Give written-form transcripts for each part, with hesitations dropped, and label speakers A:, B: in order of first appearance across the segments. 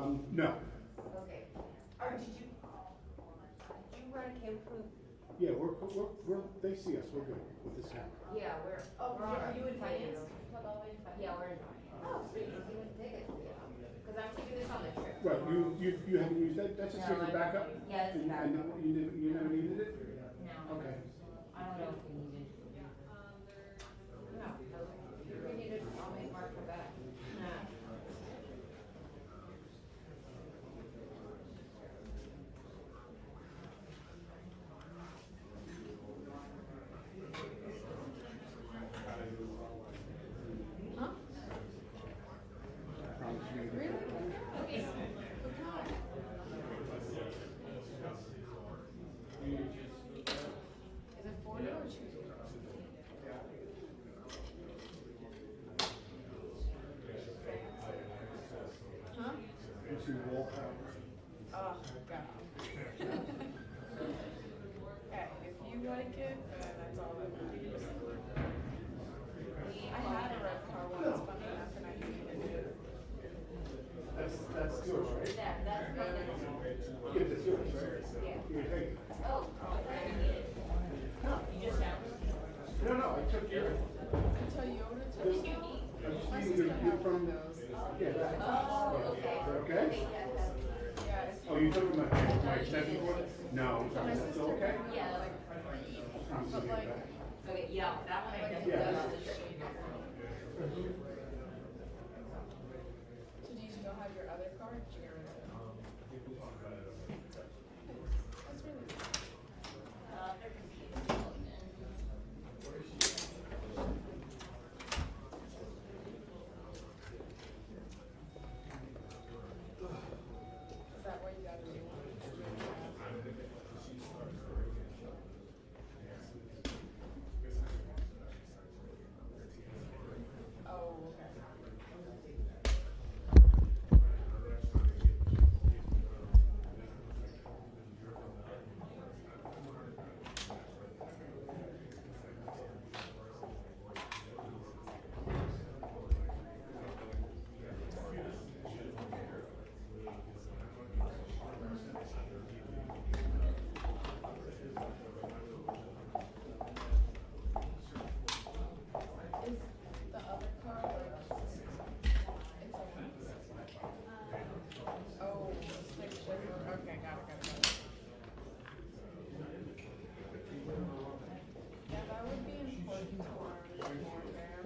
A: No.
B: Okay. Or did you run a camera from?
A: Yeah, they see us, we're good with this camera.
B: Yeah, we're.
C: Oh, are you in finance?
B: Yeah, we're in finance. Oh, sweet. You can take it. Because I'm taking this on the trip.
A: Right, you haven't used that, that's just here for backup?
B: Yeah, it's backup.
A: And you never needed it?
B: No.
A: Okay.
B: I don't know if we need it. No. If we need it, I'll make Mark come back. Nah.
C: Huh? Really? Okay. Is it 4 or 2? Huh?
A: It's your wall power.
C: Oh, God. Okay, if you like it, then that's all that matters. I had a red car once, funny enough, and I hated it.
A: That's yours, right?
B: Yeah, that's me.
A: Yeah, that's yours, right?
B: Yeah.
A: Here, take it.
B: Oh,
A: No,
B: you just have.
A: no, I took your.
C: Toyota
A: This-
C: took
A: I'm just
C: My
A: using
C: sister
A: your
C: had one
A: from.
C: of those.
A: Yeah, that.
B: Oh, okay.
A: Is that okay?
C: Yeah, it's
A: Oh, you took my extension cord? No,
C: my
A: that's
C: sister
A: okay?
C: had one,
B: Yeah.
C: like,
A: I'm
C: but
A: gonna
C: like,
A: get back.
B: Okay, yeah, that one I definitely
A: Yeah.
B: got on the trip.
C: so do you still have your other car? Did you get rid of it? That's really good.
B: They're confused.
C: Is that why you got a new one? Oh, okay. Is the other car like, it's a, oh, stick shift, okay, got it. Yeah, that would be important to learn more there.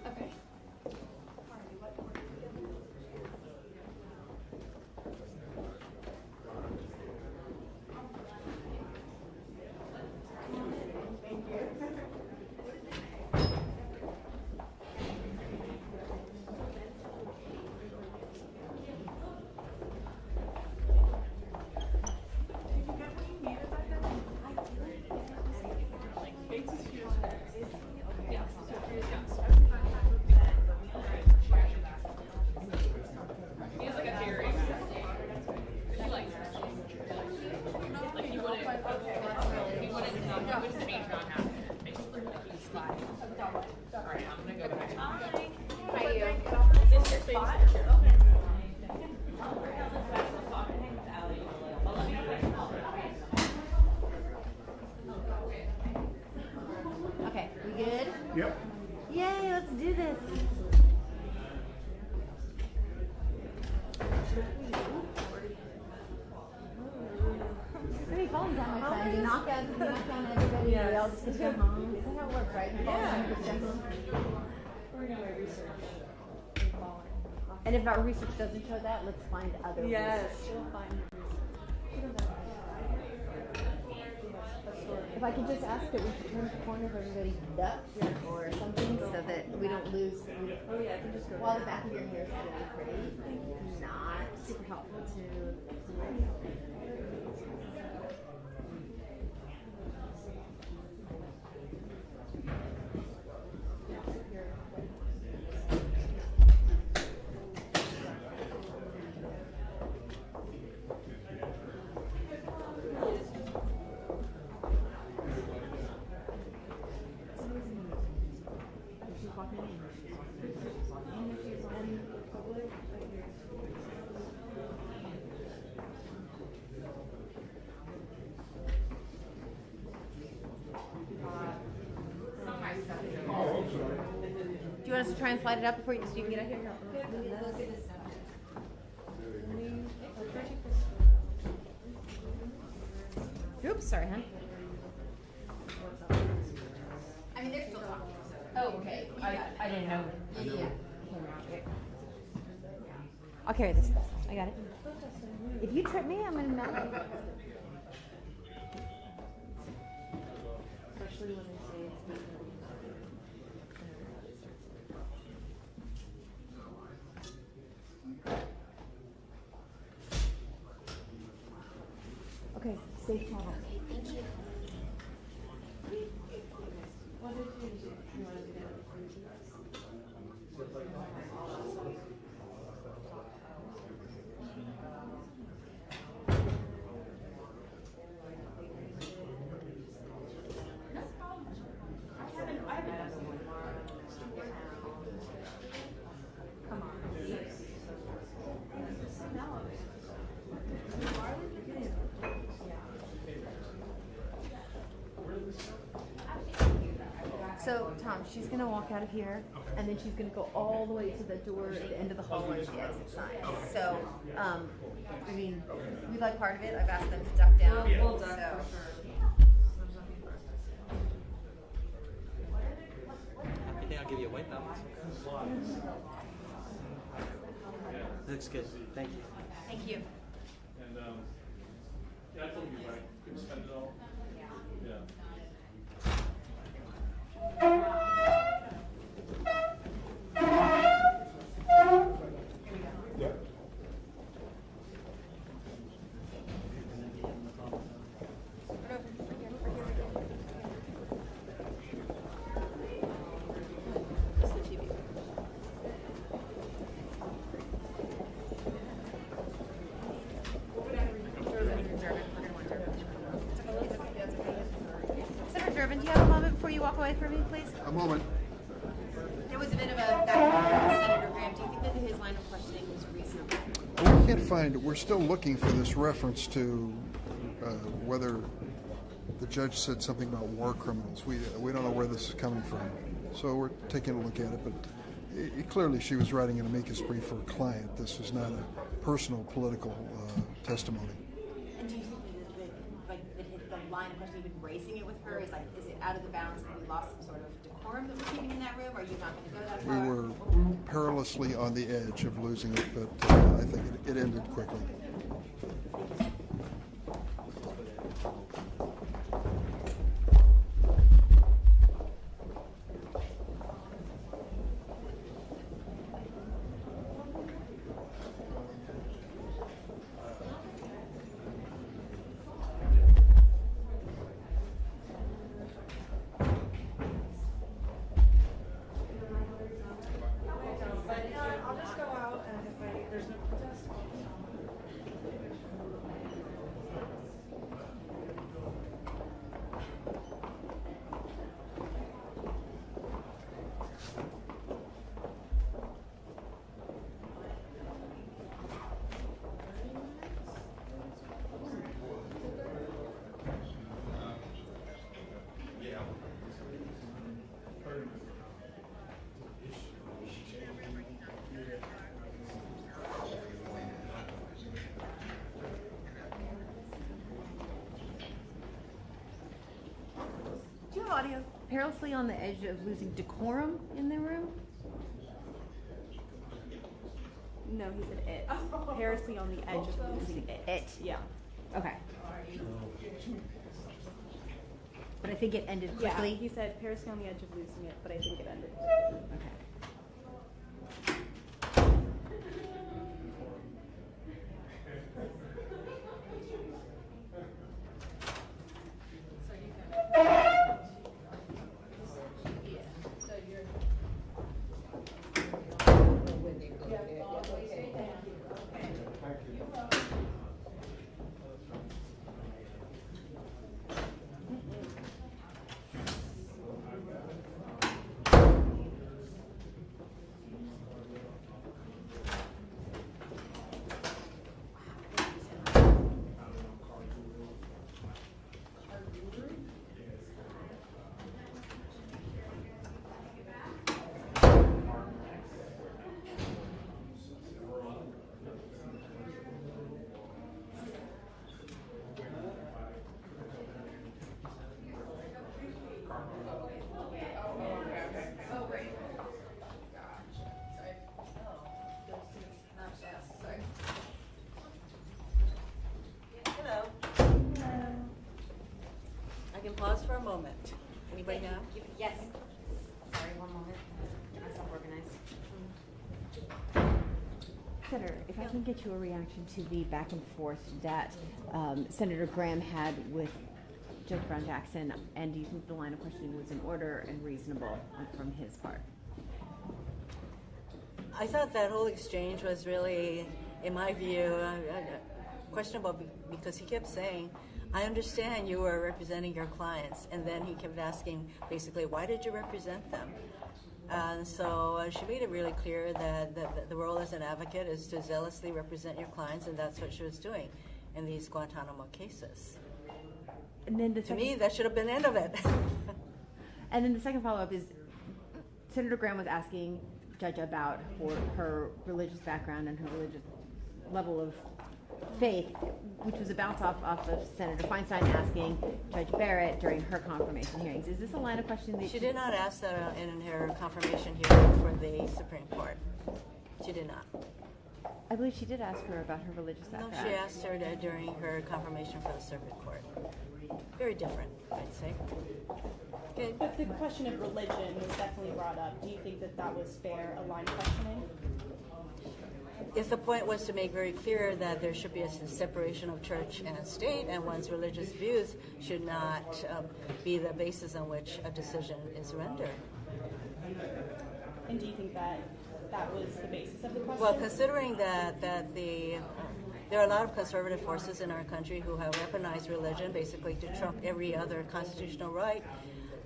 C: Okay.
D: He's like a theory. He likes it. Like he wouldn't not change not happen. Basically, like he's fine. Alright, I'm gonna go back.
B: Hi, you.
D: Is this your spot?
B: Okay, we good?
A: Yep.
B: Yay, let's do this. Pretty falling down my friend. You knock out everybody,
C: Yes.
B: we all just get to go home. Is that how it works, right? You fall down, you get to go home.
C: We're gonna do research.
B: And if our research doesn't show that, let's find other
C: Yes,
B: research.
C: we'll find.
B: I could just ask that we turn the corner if everybody ducks or something so that we don't lose.
C: Oh yeah, I can just go.
B: While the back of your hair is really pretty, not super helpful to. Do you want us to try and slide it up before you can get out here? Oops, sorry, hon. I mean, they're still talking. Oh, okay. I didn't know. Yeah. I'll carry this. I got it. If you trip me, I'm gonna melt you. Especially when they say it's okay, safe travel. Thank you. What did you do? You want to do that? So, Tom, she's going to walk out of here, and then she's going to go all the way to the door at the end of the hallway with the exit sign. So, I mean, we like part of it. I've asked them to duck down.
C: We'll duck
B: so.
C: for sure.
E: You think I'll give you a white balance? Looks good. Thank you.
B: Thank you.
F: And yeah, I told you right. Couldn't spend it all. Yeah.
A: Yeah.
B: Senator Durbin, do you have a moment before you walk away from me, please?
A: A moment.
B: There was a bit of a back and forth with Senator Graham. Do you think that his line of questioning was reasonable?
G: Well, we can't find, we're still looking for this reference to whether the judge said something about war criminals. We don't know where this is coming from. So we're taking a look at it, but clearly she was writing an amicus brief for a client. This was not a personal political testimony.
B: And do you think that the line of questioning, even raising it with her, is it out of the bounds and we lost some sort of decorum that we're keeping in that room? Or are you not going to go that far?
G: We were perilously on the edge of losing it, but I think it ended quickly.
C: I'll just go out and if there's no protest.
B: Do you have audio? Perilously on the edge of losing decorum in the room?
H: No, he said it. Perilously on the edge of losing it.
B: It.
H: Yeah.
B: Okay. But I think it ended
H: Yeah,
B: quickly.
H: he said Paris on the edge of losing it, but I think it ended.
B: Okay.
C: So you're. Oh, right. Gosh. Sorry. Not yes, sorry.
I: Hello. I can pause for a moment. Anybody now?
B: Yes. Sorry, one moment. Myself organized. Senator, if I can get you a reaction to the back and forth that Senator Graham had with Judge Brown Jackson, and do you think the line of questioning was in order and reasonable from his part?
I: I thought that whole exchange was really, in my view, questionable because he kept saying, I understand you were representing your clients, and then he kept asking, basically, why did you represent them? And so she made it really clear that the role as an advocate is to zealously represent your clients, and that's what she was doing in these Guantanamo cases.
B: And then
I: To me, that should have been the end of it.
B: And then the second follow-up is Senator Graham was asking Judge about her religious background and her religious level of faith, which was a bounce off of Senator Feinstein asking Judge Barrett during her confirmation hearings. Is this a line of questioning that
I: She did not ask that in her confirmation hearing for the Supreme Court. She did not.
B: I believe she did ask her about her religious
I: No,
B: background.
I: she asked her during her confirmation for the Circuit Court. Very different, I'd say. Okay.
H: But the question of religion was definitely brought up. Do you think that that was fair, a line of questioning?
I: If the point was to make very clear that there should be a separation of church and state, and one's religious views should not be the basis on which a decision is rendered.
H: And do you think that that was the basis of the question?
I: Well, considering that there are a lot of conservative forces in our country who have weaponized religion basically to trump every other constitutional right,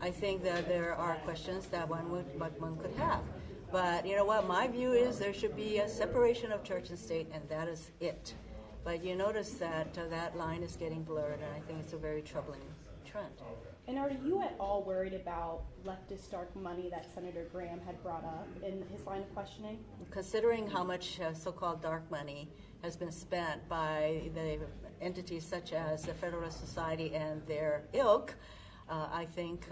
I: I think that there are questions that one could have. But you know what? My view is there should be a separation of church and state, and that is it. But you notice that that line is getting blurred, and I think it's a very troubling trend.
H: And are you at all worried about leftist dark money that Senator Graham had brought up in his line of questioning?
I: Considering how much so-called dark money has been spent by the entities such as the Federalist Society and their ilk, I think,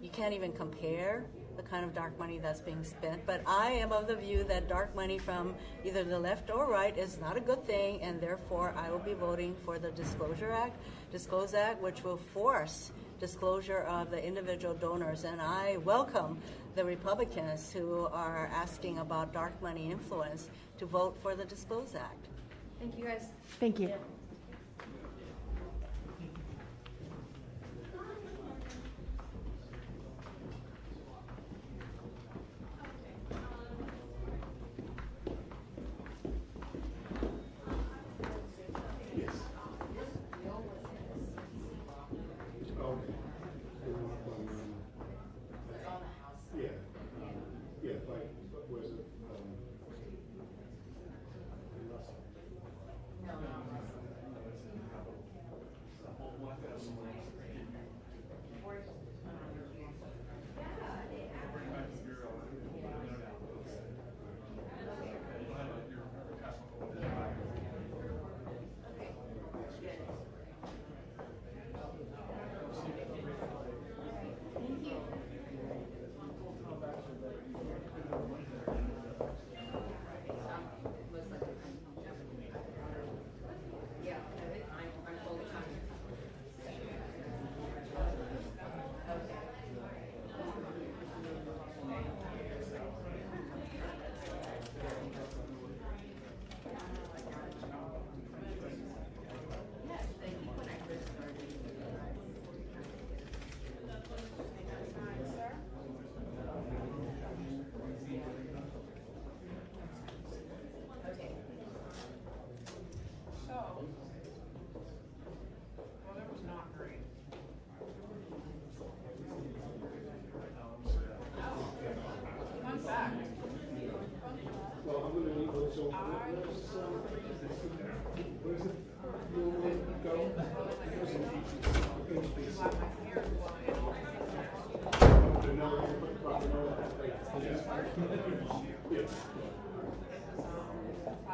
I: you can't even compare the kind of dark money that's being spent. But I am of the view that dark money from either the left or right is not a good thing, and therefore I will be voting for the Disclose Act, which will force disclosure of the individual donors. And I welcome the Republicans who are asking about dark money influence to vote for the Disclose Act.
B: Thank you, guys. Thank you.
A: Yes. Okay. Yeah. Yeah, like, was it, in Russell? No. Well, I'm gonna need, so, where's it normally go? It goes in HBC. The number, you put proper number, yeah.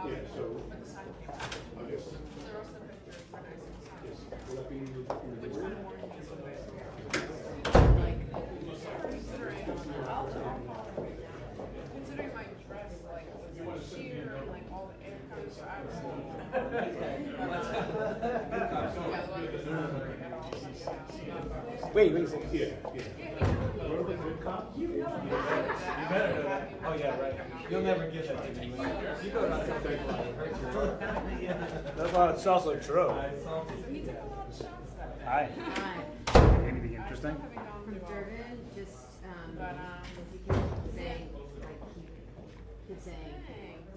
A: Yeah, so, I guess. Yes, will that be in the room?
C: Considering my dress, like, was sheer and like all the air comes, so I was.
A: Wait, yeah, yeah. What about good cop?
J: You better know that. Oh yeah, right. You'll never get that to me. You go around and take
K: That's also true. Hi. Anything interesting?
B: From Durban, just, he kept saying, like, he kept saying,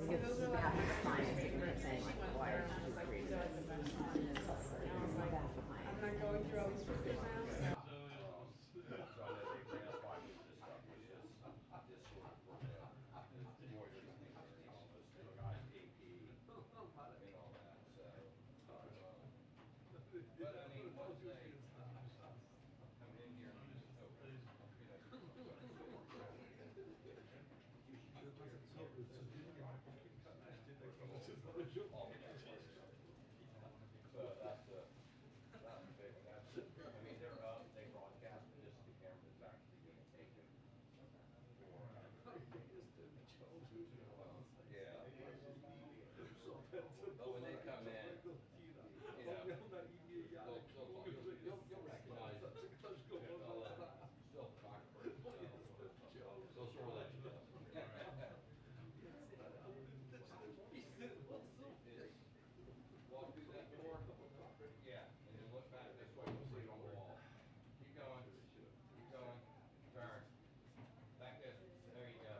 B: he kept having his clients, he kept saying, like, why are you crazy?
C: I'm not going through all these pictures now.
L: But when they come in, you know, you'll recognize the still photographers, so they'll sort of let you know. Walk through that door, yeah, and then look back this way, you'll see it on the wall. Keep going, turn, back this, there you go.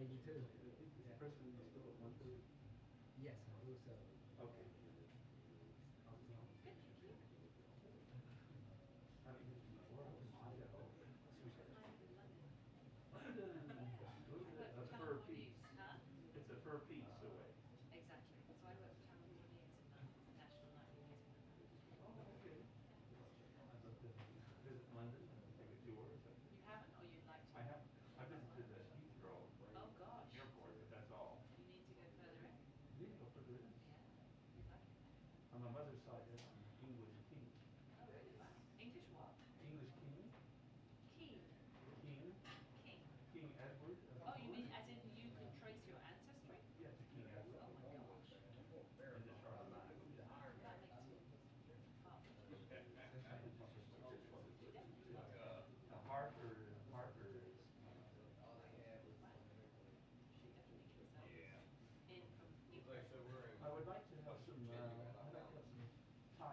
K: you too.
F: Is the first one still at 1:30?
K: Yes, I believe so.
F: Okay. I mean, Idaho. A fur piece.
D: Huh?
F: It's a fur piece away.
D: Exactly. So I work for Channel 48 in National Nightly Newspaper.
F: Oh, okay. I'd love to visit London and take a tour or something.
D: You haven't, or you'd like to?
F: I have. I visited the Heathrow
D: Oh gosh.
F: airport, but that's all.
D: You need to go further in.
F: You need to go further in.
D: Yeah. You'd like it.
F: On my mother's side, that's the English king.
D: Oh really? Wow. English what?
F: English king?
D: King.
F: King?
D: King.
F: King Edward of
D: Oh, you mean
F: England?
D: as in you can trace your ancestry?
F: Yeah, to King Edward.
D: Oh my gosh.
F: And the Charlemagne.
D: That makes you far.
F: Harper is.
D: She definitely gets that. In from England.
F: I would like to have some, Thai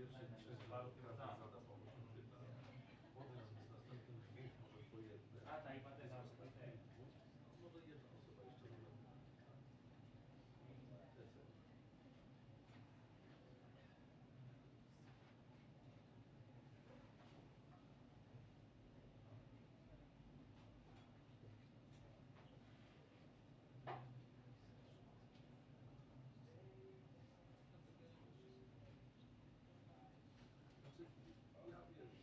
F: pierwszy 3 dni każdy zada pomysł pytania. Potem z następnym dwóch, może po jednym. Z ostatnich dwóch, może jedna osoba jeszcze zada pytanie. That's it. Znaczy, ja wiesz,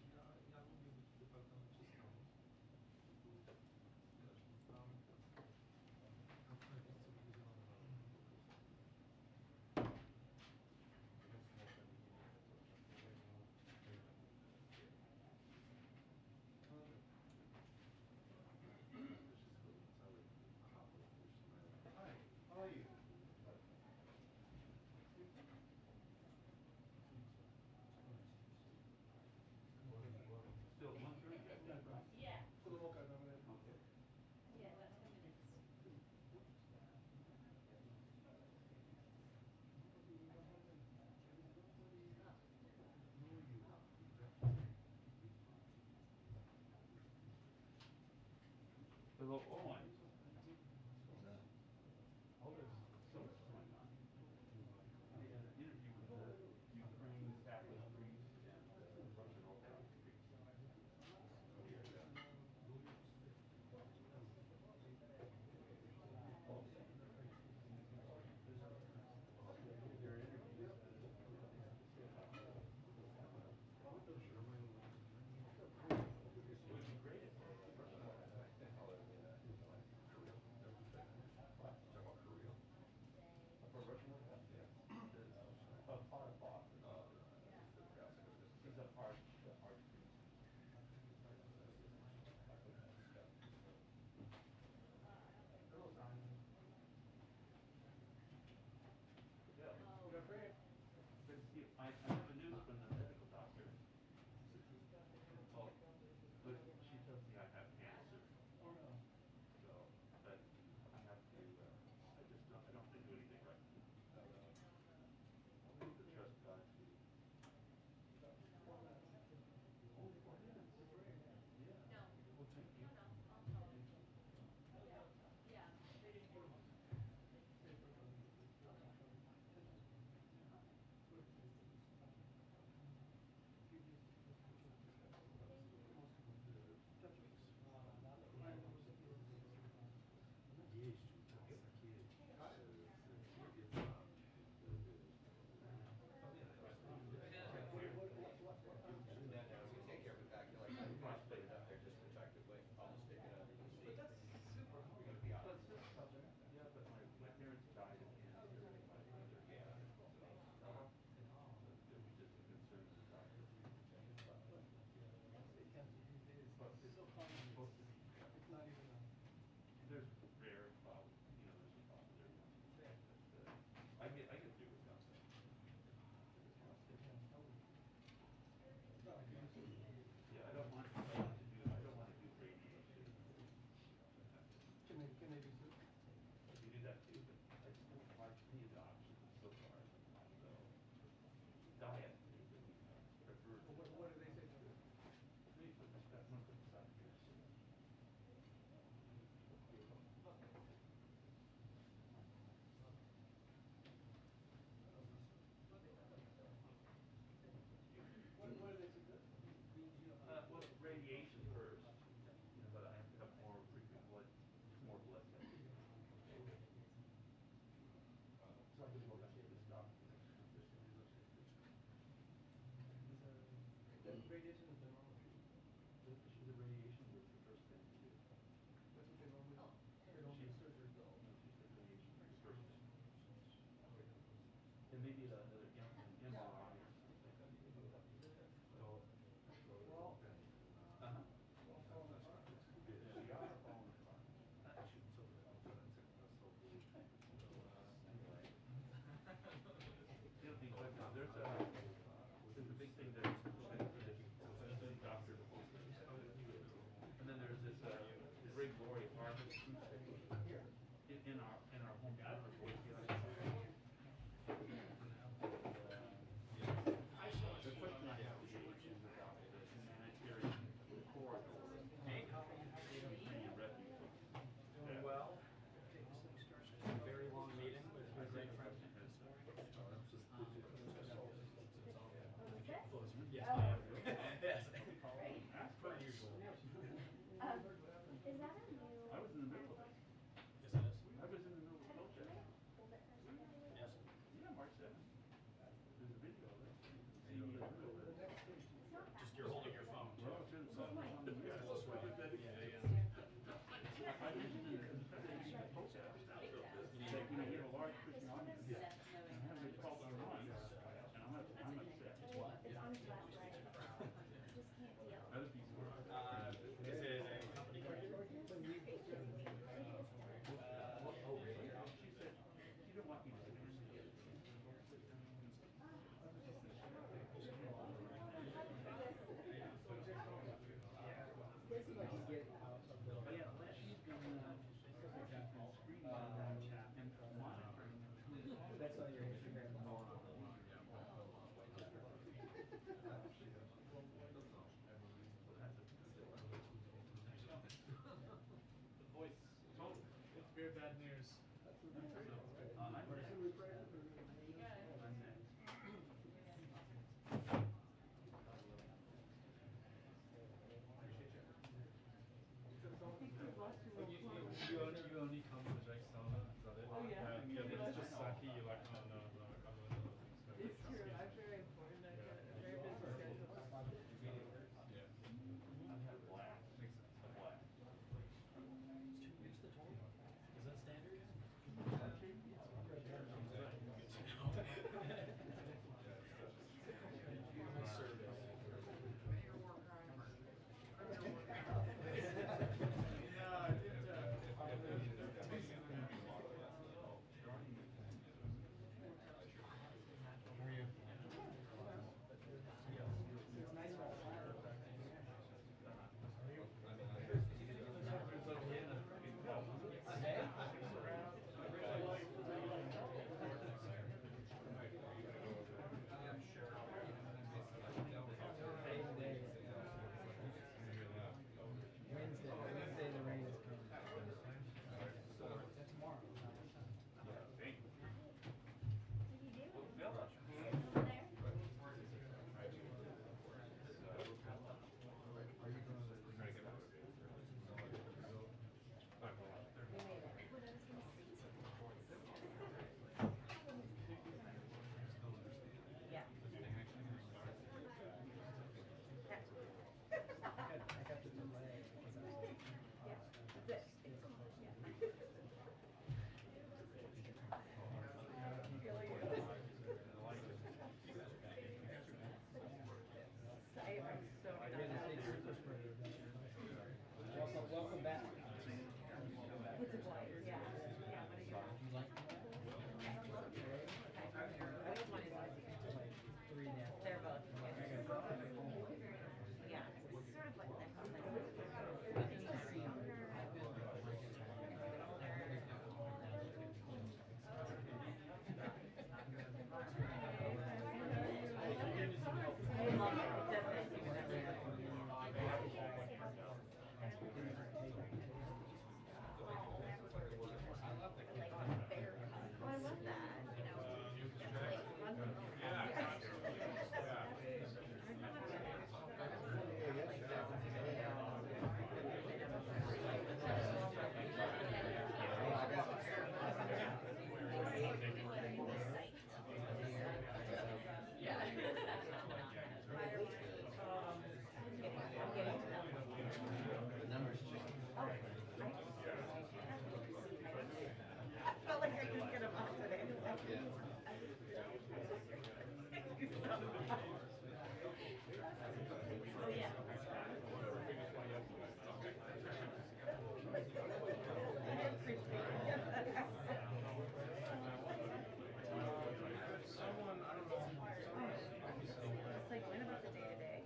F: ja lubię być w departamencie stanu. Wiesz, tam jest co powiedziane na po prostu. Wszystko całe. Aha, bo jeszcze mają. Hi, how are you? Still 1:30?
C: Yeah.
F: Okay.
C: Yeah, about 10 minutes.
F: Hello, all. Oh, there's so much going on. I had an interview with the Ukraine Catholic priest and the Russian Orthodox priest. Their interviews. It would be great if for Russian Orthodox, yes. He's a archpriest. Hello, Simon. Yeah. Good to see you. I have the news from the medical doctor. Oh, but she tells me I have cancer. Oh no. So, but I have to, I just don't, I don't have to do anything right. I need to trust God to. Oh, 4 minutes. Yeah.
C: No.
F: Well, thank you.
C: No, I'll tell
F: Thank
C: you.
F: you.
C: Yeah.
F: Jeździł teraz takie Niemiec na
L: You take care of it back, you're like, I'm gonna put it up there just protectively, I'll just stick it under the seat.
F: But that's super.
L: You're gonna be out.
F: Yeah, but my parents died of cancer and my brother.
L: Yeah.
F: It was just a concern of the doctor. But it's so common. It's not even there's rare problems, there's a problem there. But, I get through with that. Yeah, I don't want to do radiation. Can they do so? You do that too, but I just haven't tried any of the options so far. So diet is the preferred. Well, what do they say to do? They put this back on the side here. What do they suggest? Well, radiation first, but I have to have more frequent more blood tests. So I'm going to go back to this doctor. Radiation is the normal treatment. The radiation was the first thing to do. That's what they normally do. They don't do surgery. No, she said radiation was the first thing. And maybe another MRI or something. So, well, all falling apart. We are falling apart. There's a big thing that doctor, and then there's this great glory of harvest in our home.
J: Very bad news.
A: You only come to Jack's town, is that it? Oh yeah. Yeah, but it's just he like no. It's true. I'm very important. I got a very busy schedule. Yeah. Makes sense.
E: Is that standard?
K: Wednesday the rain is coming. Tomorrow.
B: Yeah.
K: I got the delay because I was
B: That's it.
K: Welcome back.
B: It's a boy. Yeah. Yeah. What do you like? I just wanted to
K: Like 3 now.
B: They're both. Yeah. It's sort of like I love that. You know, like run them. I felt like I couldn't get him off today. Oh, yeah. It's like, when about the day to day?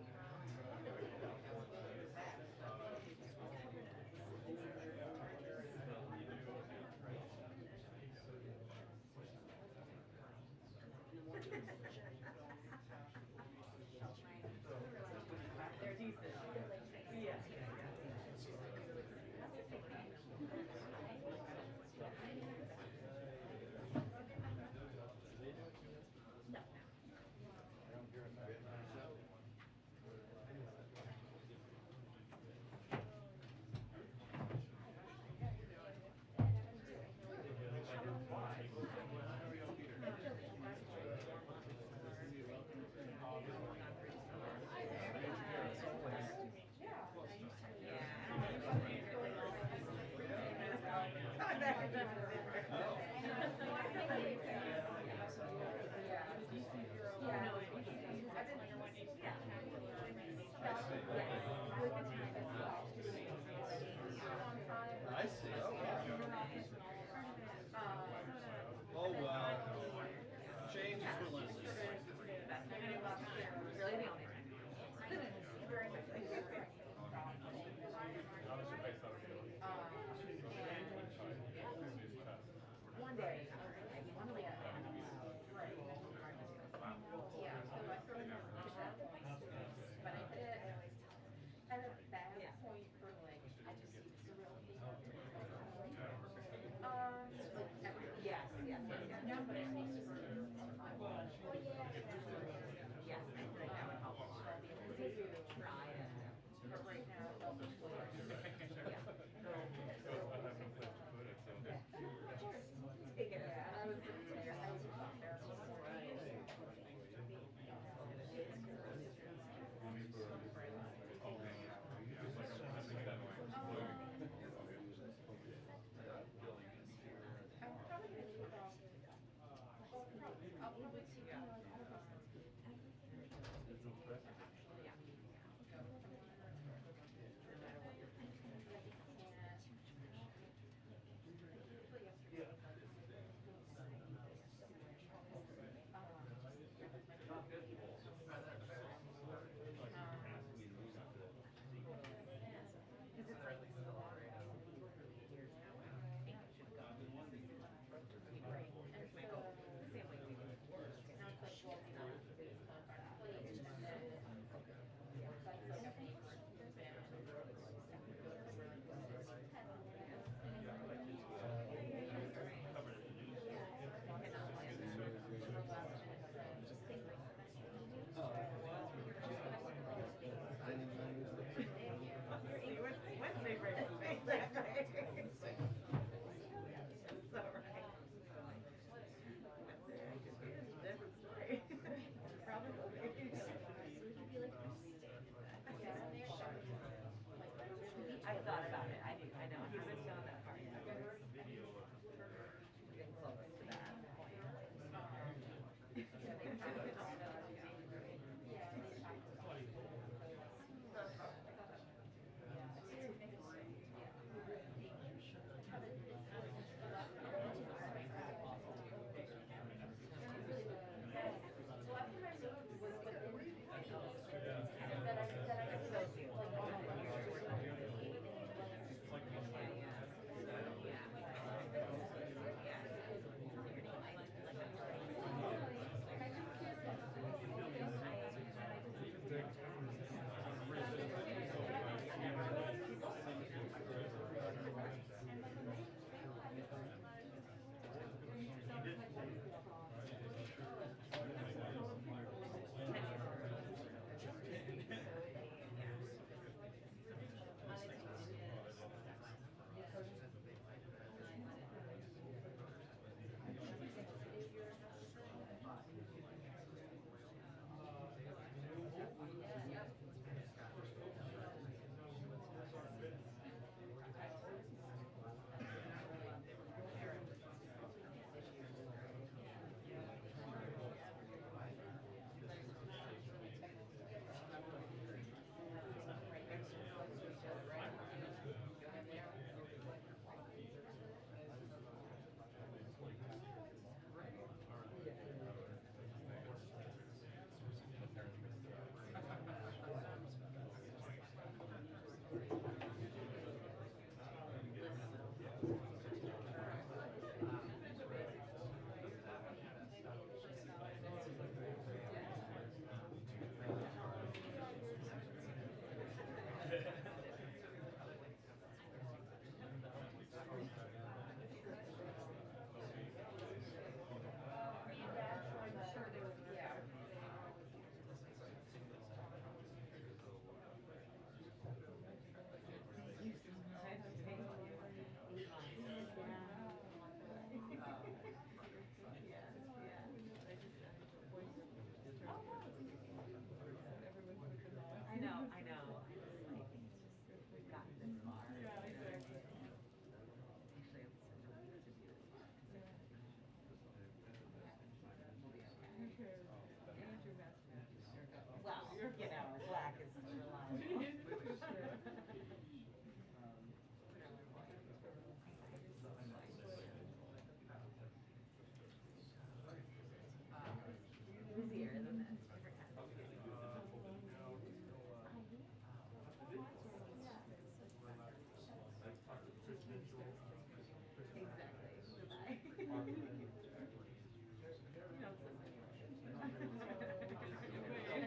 B: They're decent. Yeah. No.
L: I see. Oh, well. Change is relentless.
B: Really the only one day, one of the yeah, so I sort of but I did at a bad point for like I just see the real thing.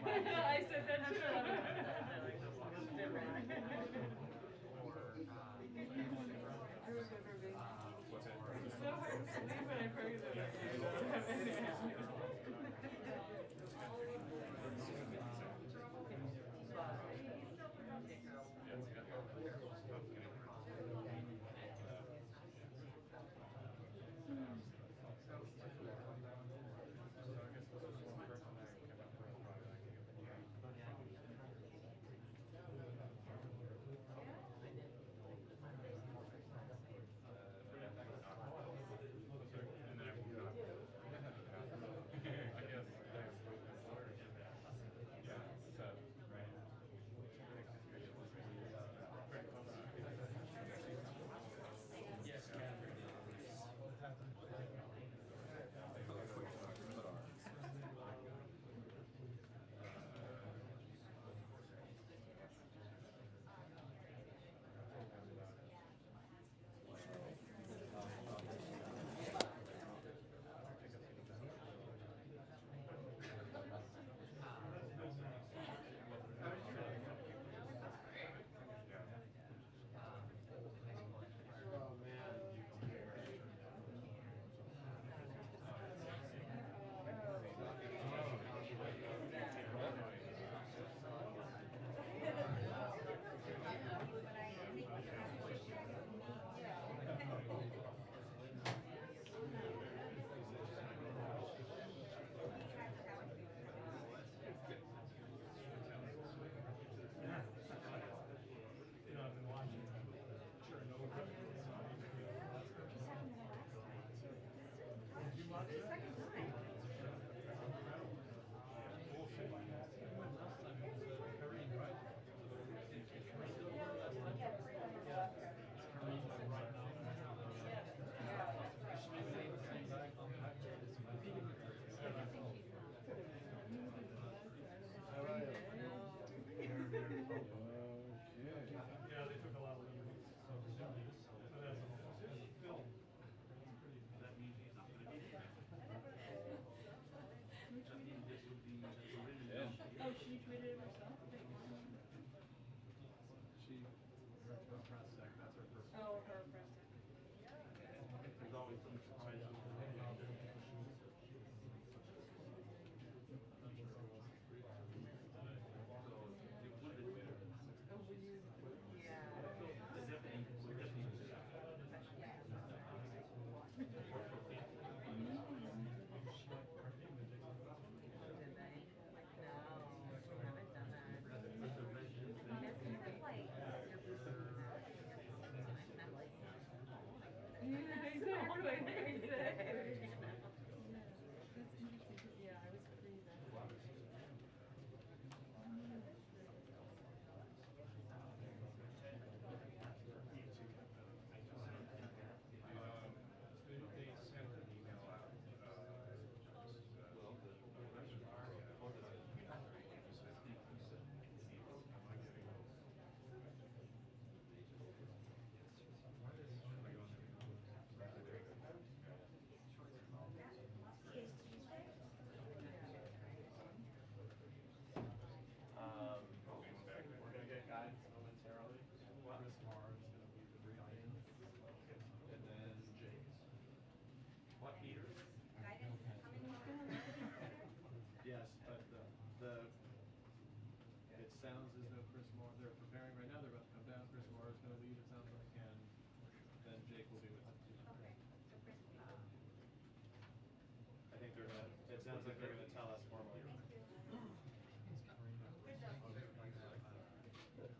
D: I said that too. It's so hard to sleep when I forget that.
A: Yeah, they took a lot of liberties. So presumably this, so that's a film.
F: That means he's not gonna be there. That means this would be Corinne and
D: Oh, she tweeted it herself?
A: She, her press sec, that's her first.
D: Oh, her press.
F: There's always some surprises.
A: We're gonna get guidance momentarily. Chris Marr is gonna be the guidance. And then James.
F: What, Peter?
A: Yes, but it sounds as though Chris Moore, they're preparing right now, they're about to come down, Chris Moore is gonna lead, it sounds like, and then Jake will be with them. I think they're gonna, it sounds like they're gonna tell us formally.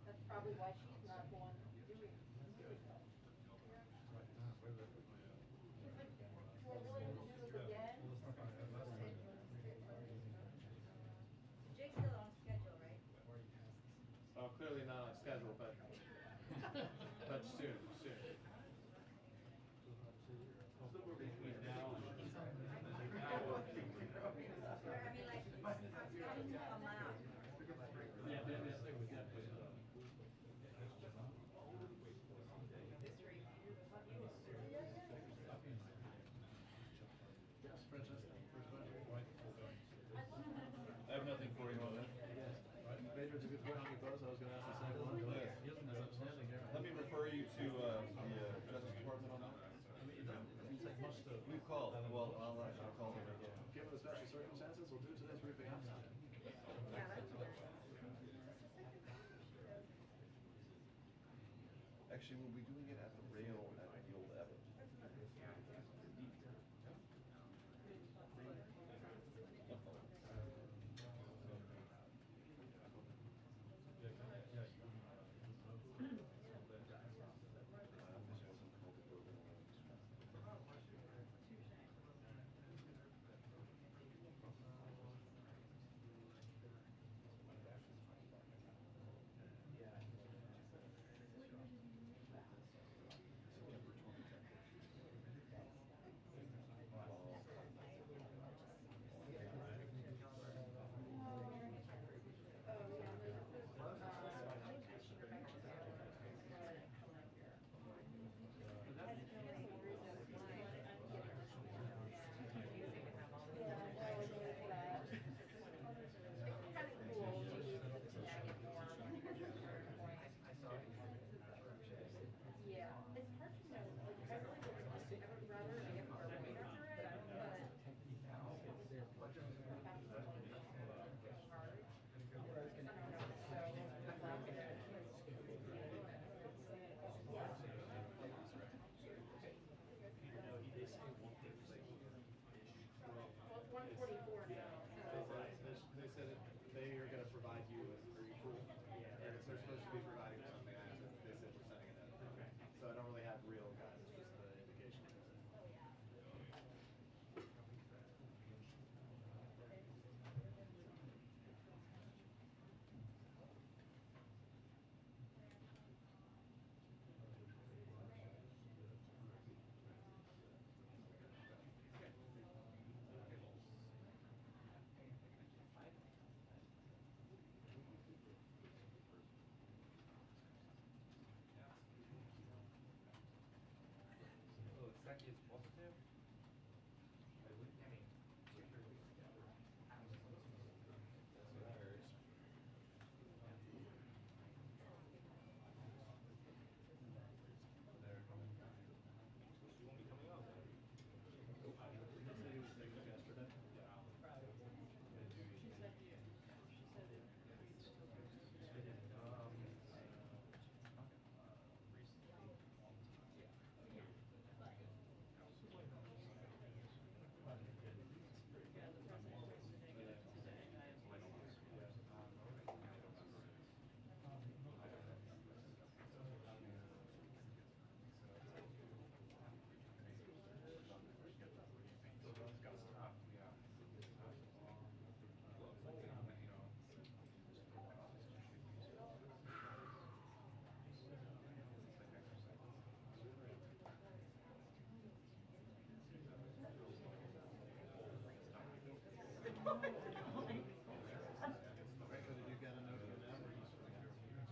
C: That's probably why she's not the one doing it. We're willing to do this again.
B: Jake's still on schedule, right?
A: Oh, clearly not on schedule, but soon.
F: Somewhere between now and.
B: I mean,
M: Actually, we'll be doing it at the rail at the old Evans. This wasn't called the Bourbon Alliance. September 22nd.
J: They said that they are going to provide you with free tool, and it's, they're supposed to be providing something. They said we're sending it in. Okay. So I don't really have real guys. It's just the indication.
L: Oh, Saki is positive? I mean, for sure. That's what I heard. They're coming. So she won't be coming out then?
J: They said he was negative yesterday.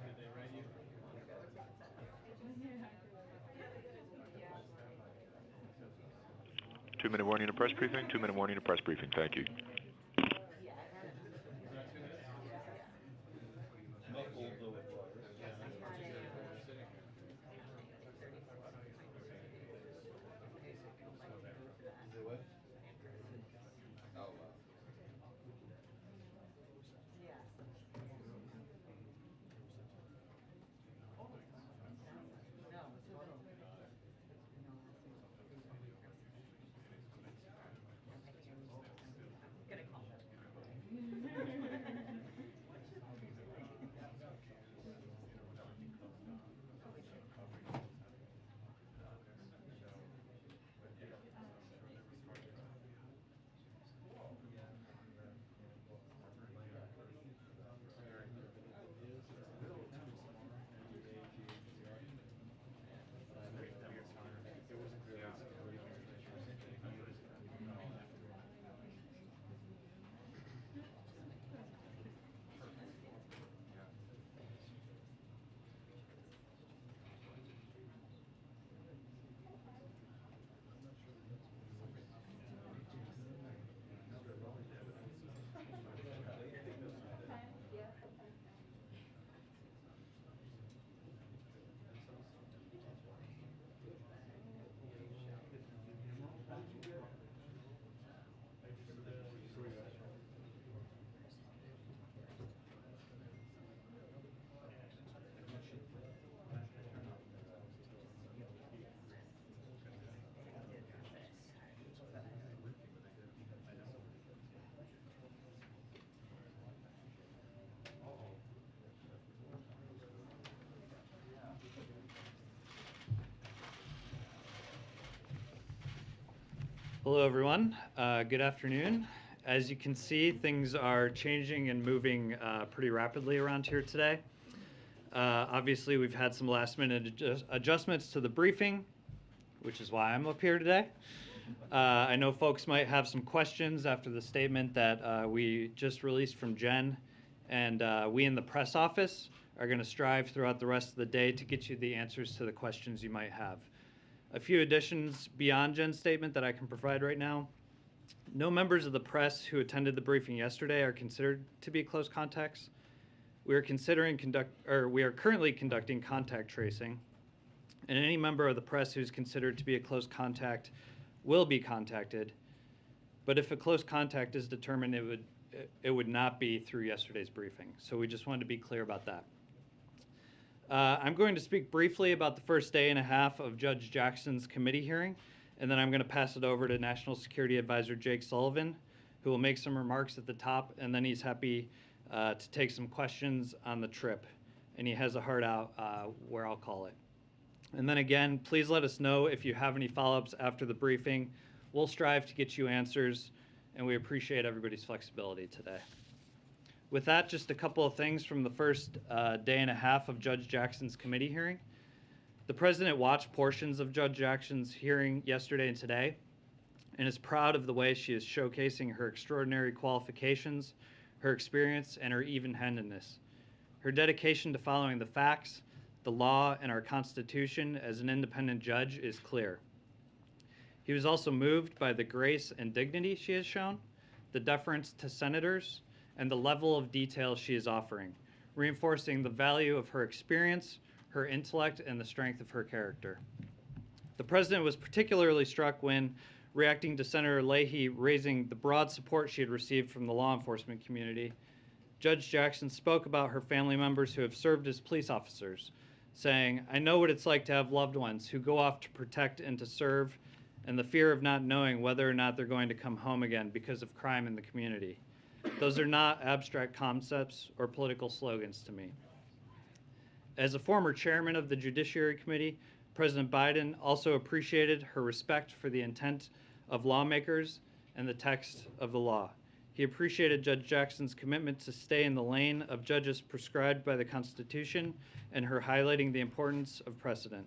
J: Did they write you?
N: 2-minute warning to press briefing. 2-minute warning to press briefing. Thank you.
M: Muffled though it was. Is it what? Oh, wow.
O: Hello, everyone. Good afternoon. As you can see, things are changing and moving pretty rapidly around here today. Obviously, we've had some last-minute adjustments to the briefing, which is why I'm up here today. I know folks might have some questions after the statement that we just released from Jen, and we in the press office are going to strive throughout the rest of the day to get you the answers to the questions you might have. A few additions beyond Jen's statement that I can provide right now. No members of the press who attended the briefing yesterday are considered to be close contacts. We are currently conducting contact tracing, and any member of the press who's considered to be a close contact will be contacted. But if a close contact is determined, it would not be through yesterday's briefing. So we just wanted to be clear about that. I'm going to speak briefly about the first day and a half of Judge Jackson's committee hearing, and then I'm going to pass it over to National Security Advisor Jake Sullivan, who will make some remarks at the top, and then he's happy to take some questions on the trip. And he has a heart out where I'll call it. And then again, please let us know if you have any follow-ups after the briefing. We'll strive to get you answers, and we appreciate everybody's flexibility today. With that, just a couple of things from the first day and a half of Judge Jackson's committee hearing. The president watched portions of Judge Jackson's hearing yesterday and today, and is proud of the way she is showcasing her extraordinary qualifications, her experience, and her even-handedness. Her dedication to following the facts, the law, and our Constitution as an independent judge is clear. He was also moved by the grace and dignity she has shown, the deference to senators, and the level of detail she is offering, reinforcing the value of her experience, her intellect, and the strength of her character. The president was particularly struck when, reacting to Senator Leahy raising the broad support she had received from the law enforcement community, Judge Jackson spoke about her family members who have served as police officers, saying, "I know what it's like to have loved ones who go off to protect and to serve, and the fear of not knowing whether or not they're going to come home again because of crime in the community. Those are not abstract concepts or political slogans to me." As a former chairman of the Judiciary Committee, President Biden also appreciated her respect for the intent of lawmakers and the text of the law. He appreciated Judge Jackson's commitment to stay in the lane of judges prescribed by the Constitution and her highlighting the importance of precedent.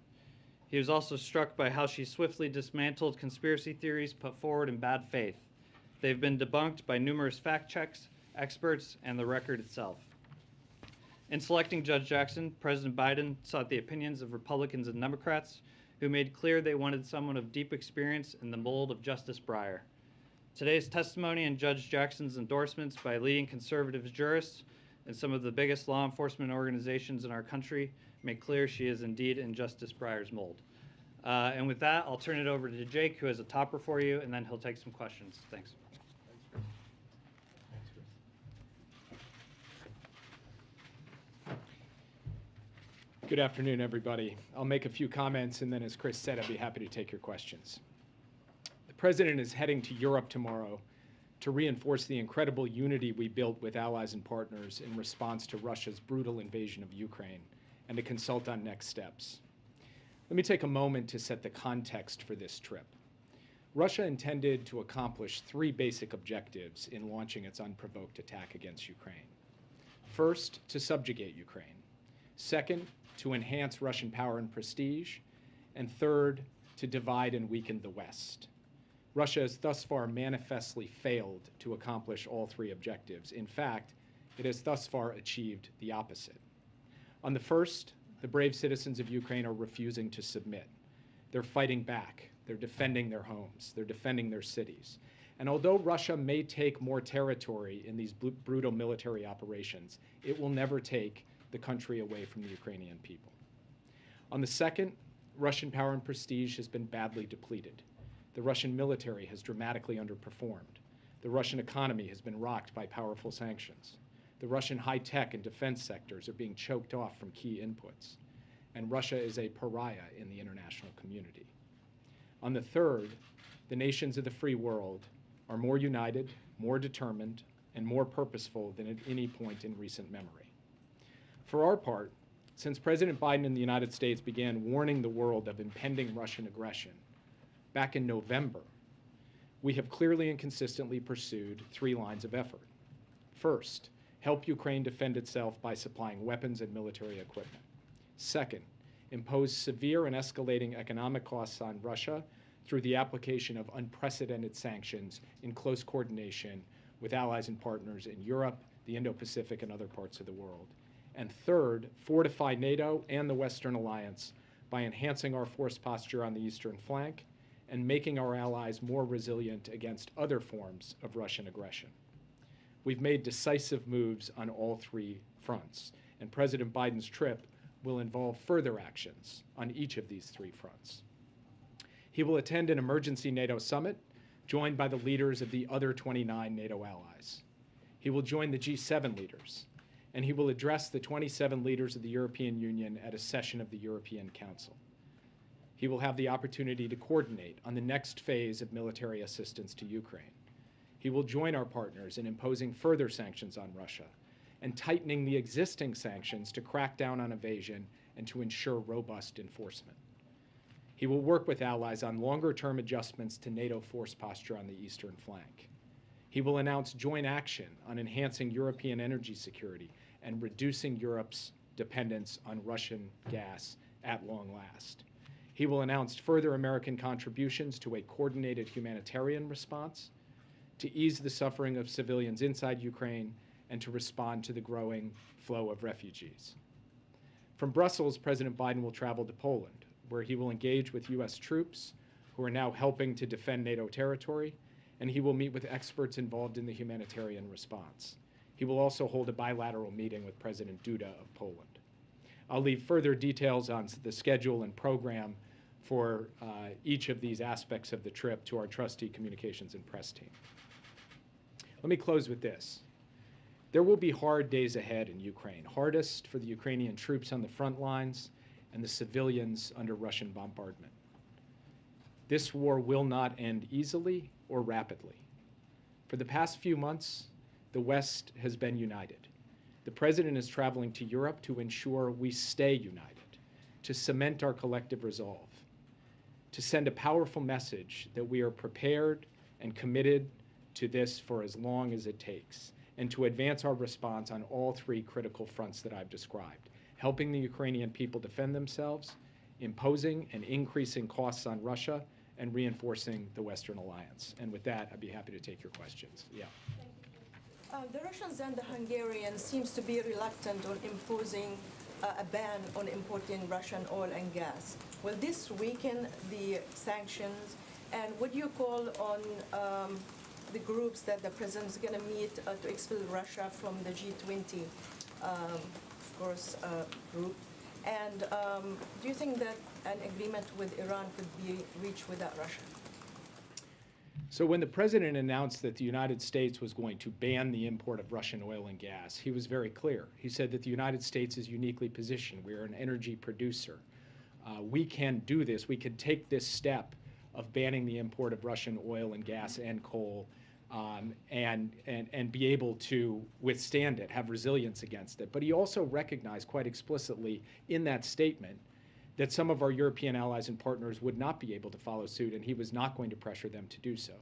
O: He was also struck by how she swiftly dismantled conspiracy theories put forward in bad faith. They've been debunked by numerous fact checks, experts, and the record itself. In selecting Judge Jackson, President Biden sought the opinions of Republicans and Democrats who made clear they wanted someone of deep experience in the mold of Justice Breyer. Today's testimony and Judge Jackson's endorsements by leading conservative jurists and some of the biggest law enforcement organizations in our country make clear she is indeed in Justice Breyer's mold. And with that, I'll turn it over to Jake, who has a topper for you, and then he'll take some questions. Thanks.
P: Good afternoon, everybody. I'll make a few comments, and then as Chris said, I'd be happy to take your questions. The President is heading to Europe tomorrow to reinforce the incredible unity we built with allies and partners in response to Russia's brutal invasion of Ukraine, and to consult on next steps. Let me take a moment to set the context for this trip. Russia intended to accomplish three basic objectives in launching its unprovoked attack against Ukraine. First, to subjugate Ukraine. Second, to enhance Russian power and prestige. And third, to divide and weaken the West. Russia has thus far manifestly failed to accomplish all three objectives. In fact, it has thus far achieved the opposite. On the first, the brave citizens of Ukraine are refusing to submit. They're fighting back. They're defending their homes. They're defending their cities. And although Russia may take more territory in these brutal military operations, it will never take the country away from the Ukrainian people. On the second, Russian power and prestige has been badly depleted. The Russian military has dramatically underperformed. The Russian economy has been rocked by powerful sanctions. The Russian high-tech and defense sectors are being choked off from key inputs. And Russia is a pariah in the international community. On the third, the nations of the free world are more united, more determined, and more purposeful than at any point in recent memory. For our part, since President Biden in the United States began warning the world of impending Russian aggression back in November, we have clearly and consistently pursued 3 lines of effort. First, help Ukraine defend itself by supplying weapons and military equipment. Second, impose severe and escalating economic costs on Russia through the application of unprecedented sanctions in close coordination with allies and partners in Europe, the Indo-Pacific, and other parts of the world. And third, fortify NATO and the Western Alliance by enhancing our force posture on the eastern flank and making our allies more resilient against other forms of Russian aggression. We've made decisive moves on all 3 fronts, and President Biden's trip will involve further actions on each of these 3 fronts. He will attend an emergency NATO summit joined by the leaders of the other 29 NATO allies. He will join the G7 leaders, and he will address the 27 leaders of the European Union at a session of the European Council. He will have the opportunity to coordinate on the next phase of military assistance to Ukraine. He will join our partners in imposing further sanctions on Russia and tightening the existing sanctions to crack down on evasion and to ensure robust enforcement. He will work with allies on longer-term adjustments to NATO force posture on the eastern flank. He will announce joint action on enhancing European energy security and reducing Europe's dependence on Russian gas at long last. He will announce further American contributions to a coordinated humanitarian response, to ease the suffering of civilians inside Ukraine, and to respond to the growing flow of refugees. From Brussels, President Biden will travel to Poland, where he will engage with U.S. troops who are now helping to defend NATO territory, and he will meet with experts involved in the humanitarian response. He will also hold a bilateral meeting with President Duda of Poland. I'll leave further details on the schedule and program for each of these aspects of the trip to our trustee communications and press team. Let me close with this. There will be hard days ahead in Ukraine, hardest for the Ukrainian troops on the front lines and the civilians under Russian bombardment. This war will not end easily or rapidly. For the past few months, the West has been united. The President is traveling to Europe to ensure we stay united, to cement our collective resolve, to send a powerful message that we are prepared and committed to this for as long as it takes, and to advance our response on all 3 critical fronts that I've described: helping the Ukrainian people defend themselves, imposing and increasing costs on Russia, and reinforcing the Western Alliance. And with that, I'd be happy to take your questions. Yeah.
Q: The Russians and the Hungarians seems to be reluctant on imposing a ban on importing Russian oil and gas. Will this weaken the sanctions? And would you call on the groups that the president is going to meet to expel Russia from the G20, group? And do you think that an agreement with Iran could be reached without Russia?
P: So when the president announced that the United States was going to ban the import of Russian oil and gas, he was very clear. He said that the United States is uniquely positioned. We are an energy producer. We can do this. We can take this step of banning the import of Russian oil and gas and coal and be able to withstand it, have resilience against it. But he also recognized quite explicitly in that statement that some of our European allies and partners would not be able to follow suit, and he was not going to pressure them to do so.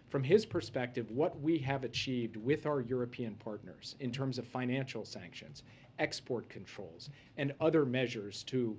P: From his perspective, what we have achieved with our European partners in terms of financial sanctions, export controls, and other measures to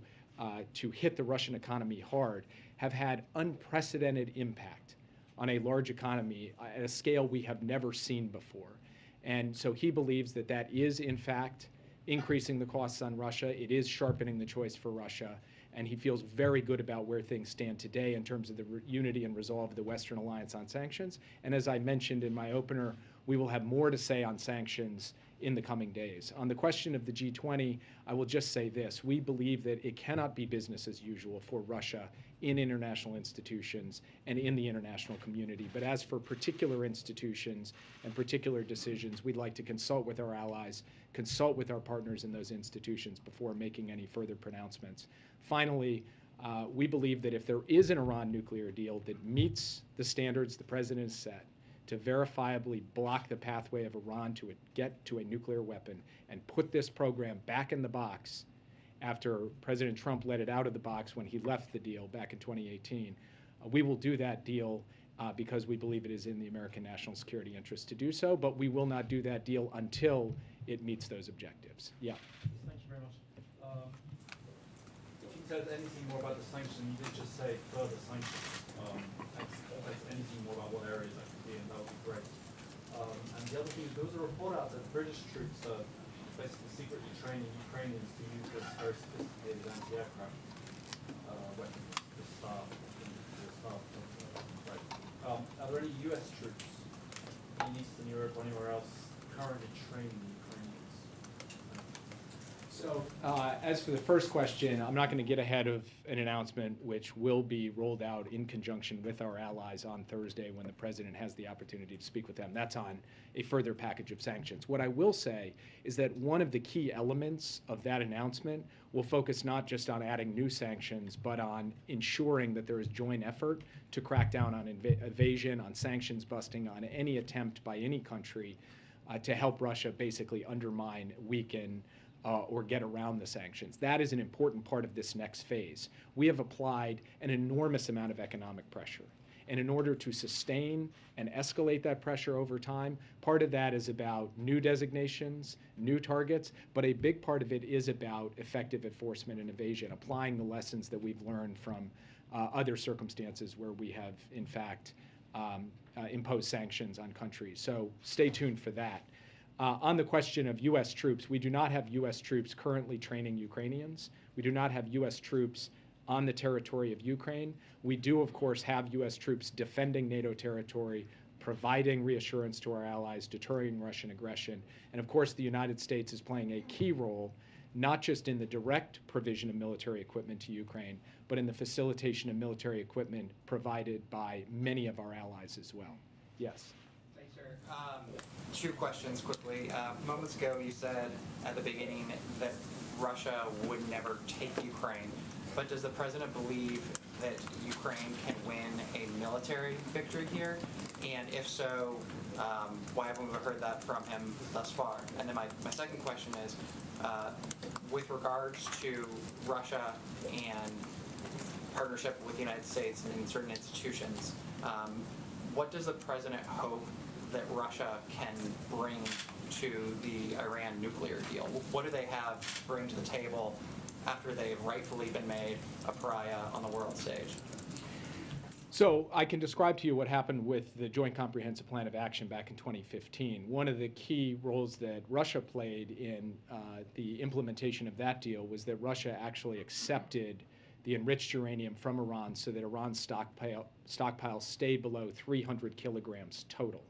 P: hit the Russian economy hard have had unprecedented impact on a large economy at a scale we have never seen before. And so he believes that that is, in fact, increasing the costs on Russia. It is sharpening the choice for Russia. And he feels very good about where things stand today in terms of the unity and resolve of the Western Alliance on sanctions. And as I mentioned in my opener, we will have more to say on sanctions in the coming days. On the question of the G20, I will just say this. We believe that it cannot be business as usual for Russia in international institutions and in the international community. But as for particular institutions and particular decisions, we'd like to consult with our allies, consult with our partners in those institutions before making any further pronouncements. Finally, we believe that if there is an Iran nuclear deal that meets the standards the president has set to verifiably block the pathway of Iran to get to a nuclear weapon and put this program back in the box after President Trump let it out of the box when he left the deal back in 2018, we will do that deal because we believe it is in the American national security interest to do so, but we will not do that deal until it meets those objectives. Yeah.
A: Thank you very much. Can you tell us anything more about the sanctions? You did just say further sanctions. Anything more about what areas that could be, and that would be great. And the other thing is, there was a report out that British troops are basically secretly training Ukrainians to use this very sophisticated anti-aircraft weapons, the SAR. Are there any U.S. troops in Eastern Europe or anywhere else currently training the Ukrainians?
P: So as for the first question, I'm not going to get ahead of an announcement which will be rolled out in conjunction with our allies on Thursday when the president has the opportunity to speak with them. That's on a further package of sanctions. What I will say is that one of the key elements of that announcement will focus not just on adding new sanctions, but on ensuring that there is joint effort to crack down on evasion, on sanctions busting, on any attempt by any country to help Russia basically undermine, weaken, or get around the sanctions. That is an important part of this next phase. We have applied an enormous amount of economic pressure. And in order to sustain and escalate that pressure over time, part of that is about new designations, new targets, but a big part of it is about effective enforcement and evasion, applying the lessons that we've learned from other circumstances where we have, in fact, imposed sanctions on countries. So stay tuned for that. On the question of U.S. troops, we do not have U.S. troops currently training Ukrainians. We do not have U.S. troops on the territory of Ukraine. We do, of course, have U.S. troops defending NATO territory, providing reassurance to our allies, deterring Russian aggression. And of course, the United States is playing a key role, not just in the direct provision of military equipment to Ukraine, but in the facilitation of military equipment provided by many of our allies as well. Yes.
R: Thanks, sir. Two questions quickly. Moments ago, you said at the beginning that Russia would never take Ukraine. But does the president believe that Ukraine can win a military victory here? And if so, why haven't we heard that from him thus far? And then my second question is, with regards to Russia and partnership with the United States and certain institutions, what does the president hope that Russia can bring to the Iran nuclear deal? What do they have to bring to the table after they've rightfully been made a pariah on the world stage?
P: So I can describe to you what happened with the Joint Comprehensive Plan of Action back in 2015. One of the key roles that Russia played in the implementation of that deal was that Russia actually accepted the enriched uranium from Iran so that Iran's stockpile stayed below 300 kilograms total,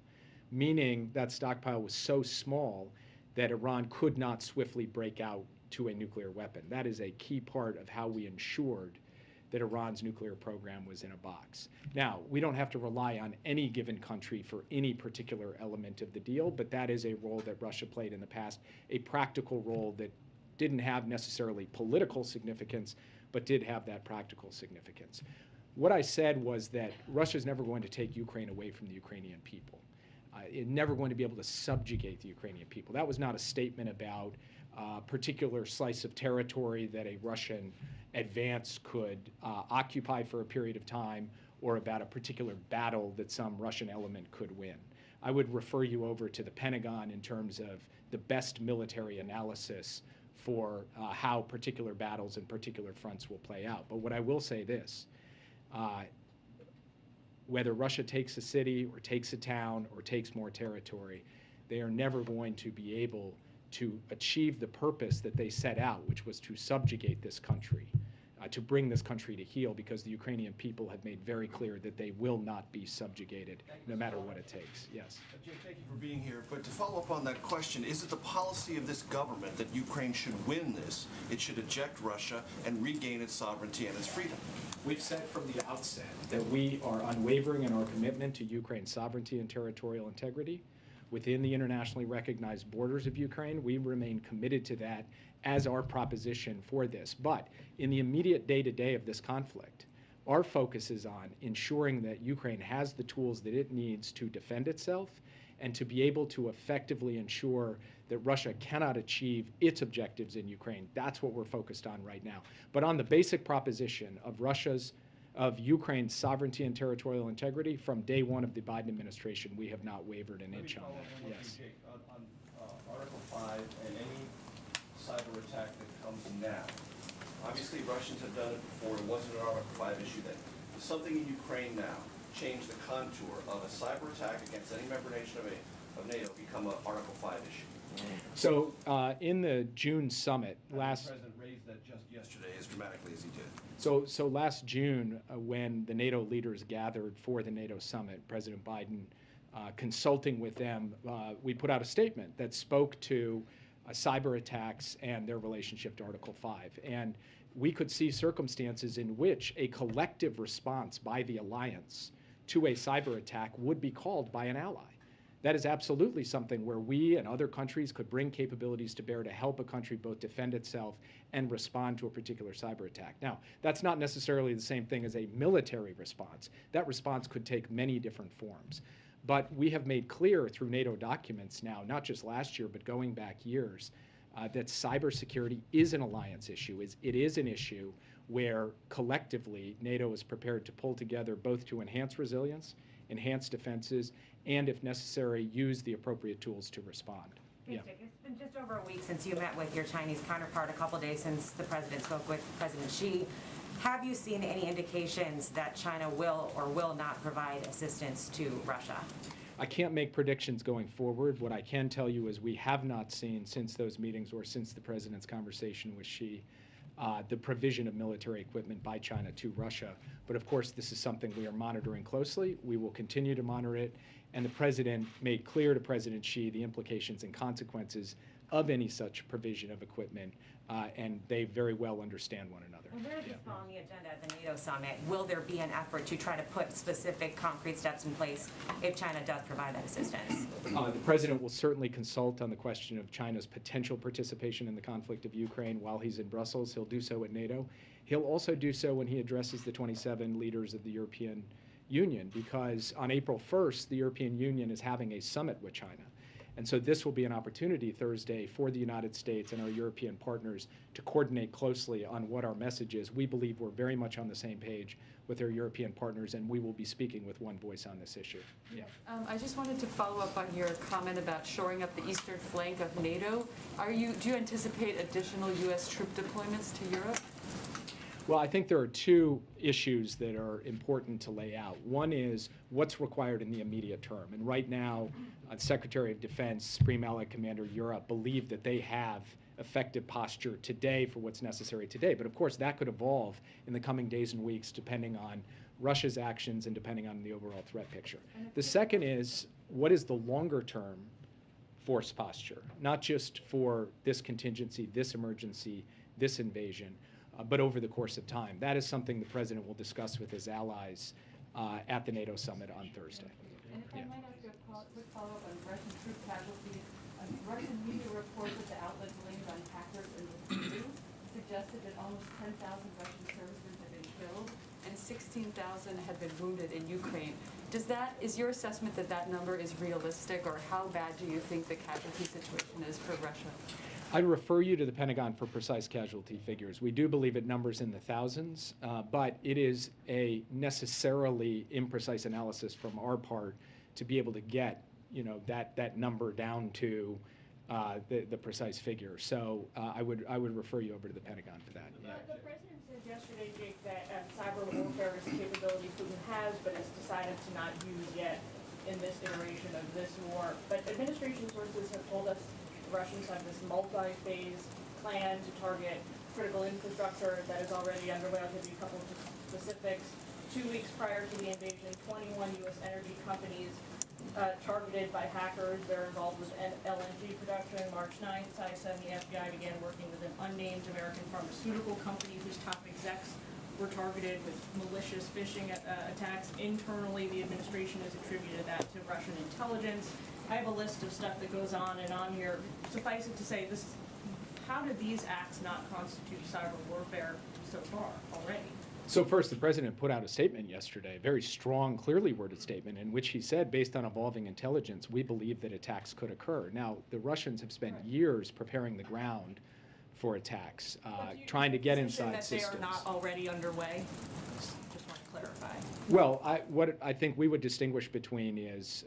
P: meaning that stockpile was so small that Iran could not swiftly break out to a nuclear weapon. That is a key part of how we ensured that Iran's nuclear program was in a box. Now, we don't have to rely on any given country for any particular element of the deal, but that is a role that Russia played in the past, a practical role that didn't have necessarily political significance, but did have that practical significance. What I said was that Russia's never going to take Ukraine away from the Ukrainian people. It's never going to be able to subjugate the Ukrainian people. That was not a statement about a particular slice of territory that a Russian advance could occupy for a period of time, or about a particular battle that some Russian element could win. I would refer you over to the Pentagon in terms of the best military analysis for how particular battles and particular fronts will play out. But what I will say this, whether Russia takes a city or takes a town or takes more territory, they are never going to be able to achieve the purpose that they set out, which was to subjugate this country, to bring this country to heel, because the Ukrainian people have made very clear that they will not be subjugated, no matter what it takes. Yes.
S: Jim, thank you for being here. But to follow up on that question, is it the policy of this government that Ukraine should win this? It should eject Russia and regain its sovereignty and its freedom?
P: We've said from the outset that we are unwavering in our commitment to Ukraine's sovereignty and territorial integrity. Within the internationally recognized borders of Ukraine, we remain committed to that as our proposition for this. But in the immediate day-to-day of this conflict, our focus is on ensuring that Ukraine has the tools that it needs to defend itself and to be able to effectively ensure that Russia cannot achieve its objectives in Ukraine. That's what we're focused on right now. But on the basic proposition of Russia's of Ukraine's sovereignty and territorial integrity. From day one of the Biden administration, we have not wavered an inch on that. Yes.
S: On Article 5 and any cyber attack that comes now, obviously Russians have done it before. It wasn't an Article 5 issue then. Does something in Ukraine now change the contour of a cyber attack against any member nation of NATO become an Article 5 issue?
P: So in the June summit last...
S: The President raised that just yesterday as dramatically as he did.
P: So last June, when the NATO leaders gathered for the NATO summit, President Biden, consulting with them, we put out a statement that spoke to cyber attacks and their relationship to Article 5. And we could see circumstances in which a collective response by the alliance to a cyber attack would be called by an ally. That is absolutely something where we and other countries could bring capabilities to bear to help a country both defend itself and respond to a particular cyber attack. Now, that's not necessarily the same thing as a military response. That response could take many different forms. But we have made clear through NATO documents now, not just last year, but going back years, that cybersecurity is an alliance issue. It is an issue where collectively NATO is prepared to pull together both to enhance resilience, enhance defenses, and if necessary, use the appropriate tools to respond.
T: Thanks, Dick. It's been just over a week since you met with your Chinese counterpart, a couple days since the president spoke with President Xi. Have you seen any indications that China will or will not provide assistance to Russia?
P: I can't make predictions going forward. What I can tell you is we have not seen since those meetings or since the president's conversation with Xi the provision of military equipment by China to Russia. But of course, this is something we are monitoring closely. We will continue to monitor it. And the president made clear to President Xi the implications and consequences of any such provision of equipment, and they very well understand one another.
T: And where is this on the agenda at the NATO summit? Will there be an effort to try to put specific concrete steps in place if China does provide that assistance?
P: The president will certainly consult on the question of China's potential participation in the conflict of Ukraine while he's in Brussels. He'll do so at NATO. He'll also do so when he addresses the 27 leaders of the European Union, because on April 1st, the European Union is having a summit with China. And so this will be an opportunity Thursday for the United States and our European partners to coordinate closely on what our message is. We believe we're very much on the same page with our European partners, and we will be speaking with one voice on this issue. Yeah.
U: I just wanted to follow up on your comment about shoring up the eastern flank of NATO. Do you anticipate additional U.S. troop deployments to Europe?
P: Well, I think there are two issues that are important to lay out. One is what's required in the immediate term. And right now, Secretary of Defense, Supreme Allied Commander Europe, believe that they have effective posture today for what's necessary today. But of course, that could evolve in the coming days and weeks depending on Russia's actions and depending on the overall threat picture. The second is, what is the longer term force posture? Not just for this contingency, this emergency, this invasion, but over the course of time. That is something the president will discuss with his allies at the NATO summit on Thursday.
U: And if I might ask a quick follow-up on Russian troop casualties, Russian media reports that the outlet blamed on hackers in the EU suggested that almost 10,000 Russian servicemen had been killed and 16,000 had been wounded in Ukraine. Is your assessment that that number is realistic, or how bad do you think the casualty situation is for Russia?
P: I'd refer you to the Pentagon for precise casualty figures. We do believe it numbers in the thousands, but it is a necessarily imprecise analysis from our part to be able to get, that number down to the precise figure. So I would refer you over to the Pentagon for that. Yeah.
H: The president said yesterday, Jake, that cyber warfare is a capability Putin has, but has decided to not use yet in this iteration of this war. But administration sources have told us Russians have this multi-phase plan to target critical infrastructure that is already underway. I'll give you a couple of specifics. 2 weeks prior to the invasion, 21 U.S. energy companies targeted by hackers. They're involved with LNG production. March 9th, CISA and the FBI began working with an unnamed American pharmaceutical company whose top execs were targeted with malicious phishing attacks. Internally, the administration has attributed that to Russian intelligence. I have a list of stuff that goes on and on here. Suffice it to say, how did these acts not constitute cyber warfare so far already?
P: So first, the president put out a statement yesterday, a very strong, clearly worded statement, in which he said, based on evolving intelligence, we believe that attacks could occur. Now, the Russians have spent years preparing the ground for attacks, trying to get inside systems.
H: That they are not already underway? clarify.
P: Well, what I think we would distinguish between is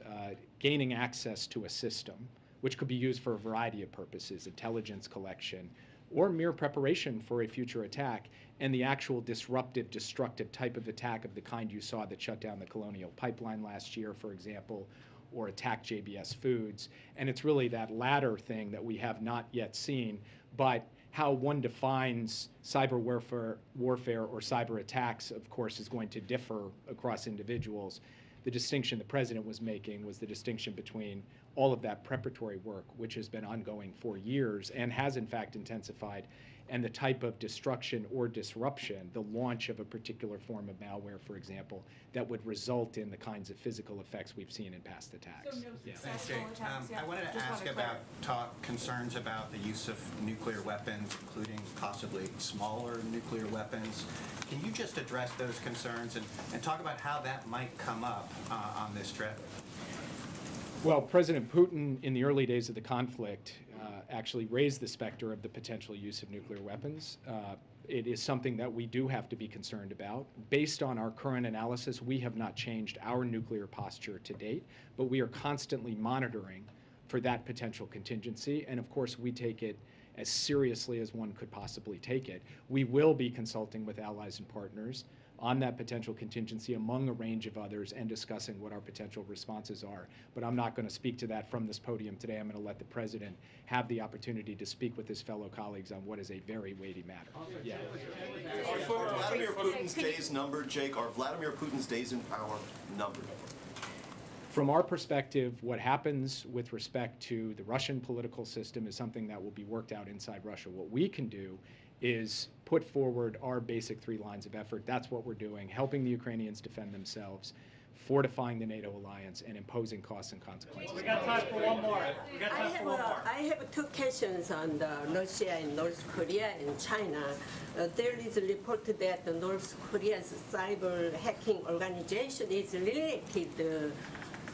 P: gaining access to a system, which could be used for a variety of purposes, intelligence collection, or mere preparation for a future attack, and the actual disruptive, destructive type of attack of the kind you saw that shut down the Colonial Pipeline last year, for example, or attacked JBS Foods. And it's really that latter thing that we have not yet seen, but how one defines cyber warfare or cyber attacks, of course, is going to differ across individuals. The distinction the president was making was the distinction between all of that preparatory work, which has been ongoing for years and has in fact intensified, and the type of destruction or disruption, the launch of a particular form of malware, for example, that would result in the kinds of physical effects we've seen in past attacks.
G: Thanks, Jake. I wanted to ask about concerns about the use of nuclear weapons, including possibly smaller nuclear weapons. Can you just address those concerns and talk about how that might come up on this trip?
P: Well, President Putin, in the early days of the conflict, actually raised the specter of the potential use of nuclear weapons. It is something that we do have to be concerned about. Based on our current analysis, we have not changed our nuclear posture to date, but we are constantly monitoring for that potential contingency, and of course we take it as seriously as one could possibly take it. We will be consulting with allies and partners on that potential contingency among a range of others and discussing what our potential responses are. But I'm not going to speak to that from this podium today. I'm going to let the president have the opportunity to speak with his fellow colleagues on what is a very weighty matter. Yeah.
V: Are Vladimir Putin's days numbered, Jake? Are Vladimir Putin's days in power numbered?
P: From our perspective, what happens with respect to the Russian political system is something that will be worked out inside Russia. What we can do is put forward our basic 3 lines of effort. That's what we're doing, helping the Ukrainians defend themselves, fortifying the NATO alliance, and imposing costs and consequences.
E: We got time for one more.
W: I have 2 questions on Russia and North Korea and China. There is a report that the North Korea's cyber hacking organization is related to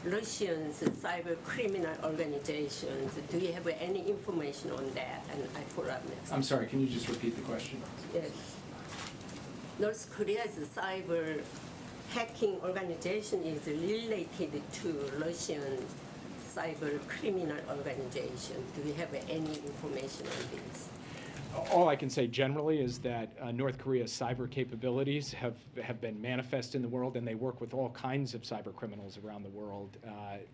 W: Russian cyber criminal organizations. Do you have any information on that? And I follow up next.
P: I'm sorry, can you just repeat the question?
W: Yes. North Korea's cyber hacking organization is related to Russian cyber criminal organization. Do you have any information on this?
P: All I can say generally is that North Korea's cyber capabilities have been manifest in the world, and they work with all kinds of cyber criminals around the world,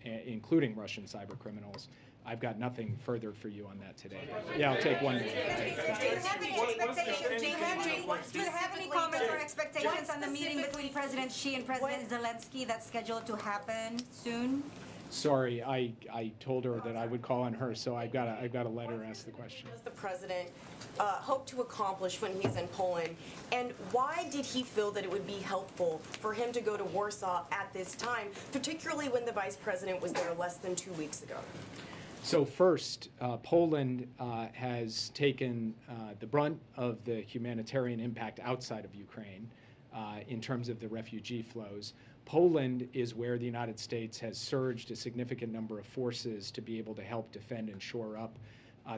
P: including Russian cyber criminals. I've got nothing further for you on that today. Yeah, I'll take one minute.
T: Do you have any comments or expectations on the meeting between President Xi and President Zelensky that's scheduled to happen soon?
P: Sorry, I told her that I would call on her, so I've got to let her ask the question.
X: Does the president hope to accomplish when he's in Poland, and why did he feel that it would be helpful for him to go to Warsaw at this time, particularly when the vice president was there less than 2 weeks ago?
P: So first, Poland has taken the brunt of the humanitarian impact outside of Ukraine in terms of the refugee flows. Poland is where the United States has surged a significant number of forces to be able to help defend and shore up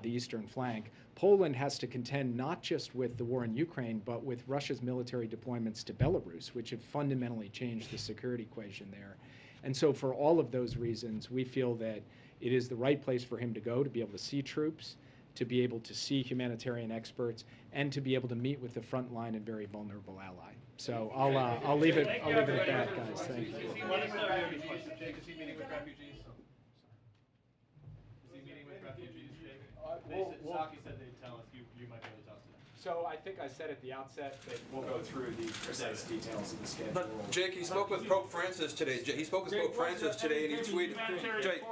P: the eastern flank. Poland has to contend not just with the war in Ukraine, but with Russia's military deployments to Belarus, which have fundamentally changed the security equation there. And so for all of those reasons, we feel that it is the right place for him to go, to be able to see troops, to be able to see humanitarian experts, and to be able to meet with the frontline and very vulnerable ally. So I'll leave it at that, guys. Thank you.
J: Is he meeting with refugees? Is he meeting with refugees, Jake? Saki said they'd tell us. You might be able to tell us today.
P: So I think I said at the outset that we'll go through the precise details of the schedule.
L: But Jake, he spoke with Pope Francis today. He spoke with Pope Francis today, and he tweeted. Jake.